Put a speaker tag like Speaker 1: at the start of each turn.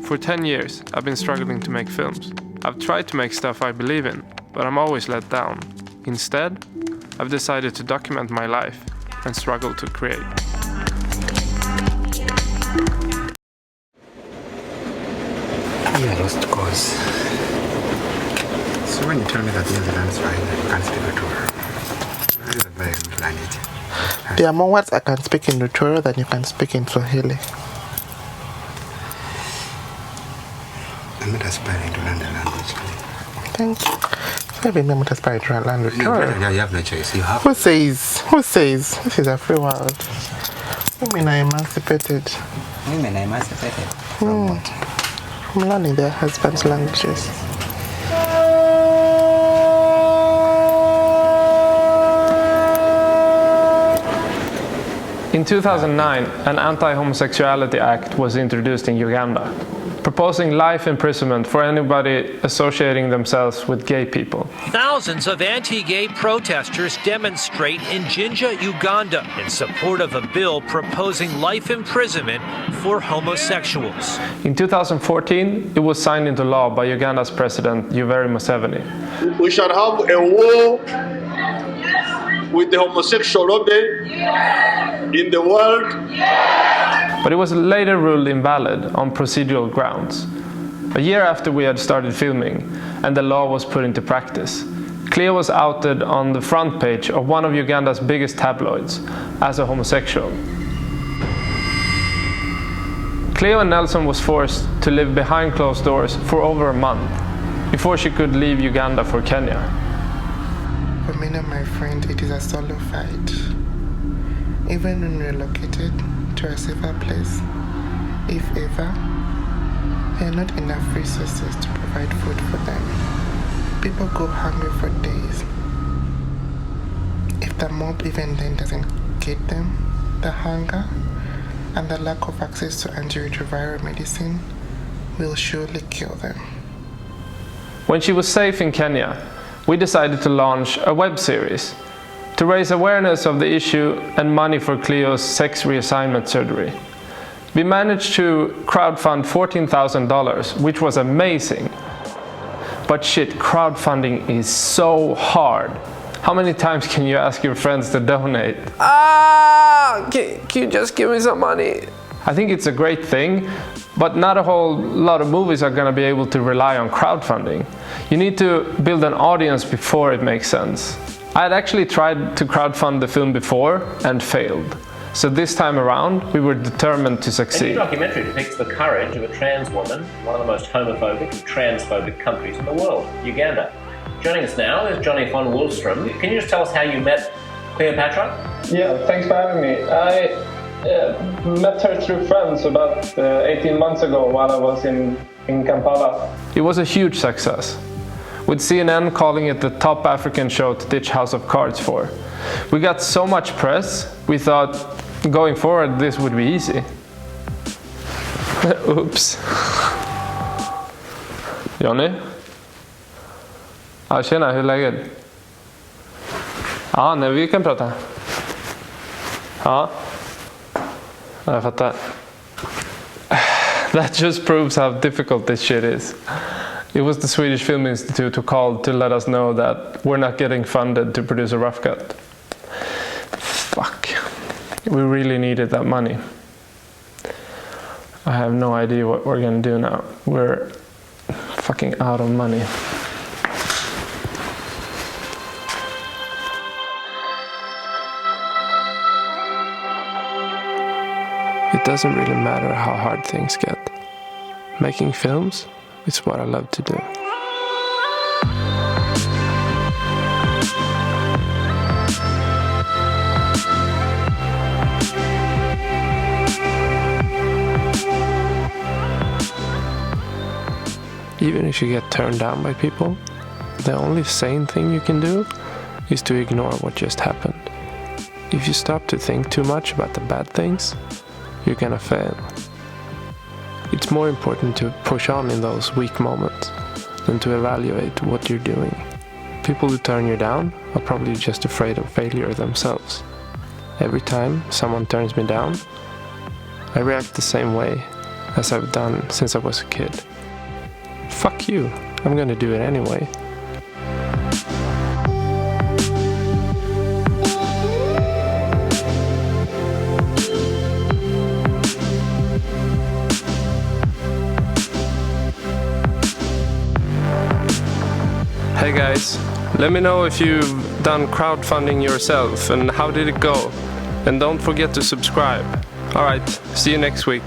Speaker 1: For 10 years, I've been struggling to make films. I've tried to make stuff I believe in, but I'm always let down. Instead, I've decided to document my life and struggle to create.
Speaker 2: Yeah, lost cause. So when you tell me that the other land's right, you can't speak Lutoro. That is a very good language.
Speaker 3: There are more words I can speak in Lutoro than you can speak in Swahili.
Speaker 2: I'm not aspiring to learn the language.
Speaker 3: Thank you. Maybe I'm not aspiring to learn Lutoro.
Speaker 2: Yeah, you have no choice. You have.
Speaker 3: Who says? Who says? This is a free world. Women are emancipated.
Speaker 2: Women are emancipated.
Speaker 3: I'm learning their husbands' languages.
Speaker 1: In 2009, an anti-homosexuality act was introduced in Uganda, proposing life imprisonment for anybody associating themselves with gay people.
Speaker 4: Thousands of anti-gay protesters demonstrate in Jinja, Uganda, in support of a bill proposing life imprisonment for homosexuals.
Speaker 1: In 2014, it was signed into law by Uganda's president, Yoweri Museveni.
Speaker 5: We shall have a war with the homosexual lobby in the world.
Speaker 1: But it was later ruled invalid on procedural grounds. A year after we had started filming and the law was put into practice, Cleo was outed on the front page of one of Uganda's biggest tabloids as a homosexual. Cleo and Nelson was forced to live behind closed doors for over a month before she could leave Uganda for Kenya.
Speaker 3: For me and my friend, it is a solo fight. Even when we relocated to a safer place, if ever, there are not enough resources to provide food for them. People go hungry for days. If the mob even then doesn't get them, the hunger and the lack of access to antiretroviral medicine will surely kill them.
Speaker 1: When she was safe in Kenya, we decided to launch a web series to raise awareness of the issue and money for Cleo's sex reassignment surgery. We managed to crowdfund $14,000, which was amazing. But shit, crowdfunding is so hard. How many times can you ask your friends to donate? Can you just give me some money? I think it's a great thing, but not a whole lot of movies are going to be able to rely on crowdfunding. You need to build an audience before it makes sense. I had actually tried to crowdfund the film before and failed. So this time around, we were determined to succeed.
Speaker 6: A new documentary depicts the courage of a trans woman, one of the most homophobic and transphobic countries in the world, Uganda. Joining us now is Jonny von Wallstrom. Can you just tell us how you met Cleopatra?
Speaker 1: Yeah, thanks for having me. I met her through friends about 18 months ago while I was in Kampala. It was a huge success, with CNN calling it the top African show to ditch House of Cards for. We got so much press, we thought going forward this would be easy. Oops. Jonny? Ja, tjena, hur är läget? Ja, nej, vi kan prata. Ja. Jag fattar. That just proves how difficult this shit is. It was the Swedish Film Institute who called to let us know that we're not getting funded to produce a rough cut. Fuck. We really needed that money. I have no idea what we're gonna do now. We're fucking out of money. It doesn't really matter how hard things get. Making films is what I love to do. Even if you get turned down by people, the only sane thing you can do is to ignore what just happened. If you stop to think too much about the bad things, you're gonna fail. It's more important to push on in those weak moments than to evaluate what you're doing. People who turn you down are probably just afraid of failure themselves. Every time someone turns me down, I react the same way as I've done since I was a kid. Fuck you, I'm gonna do it anyway. Hey guys, let me know if you've done crowdfunding yourself and how did it go? And don't forget to subscribe. Alright, see you next week.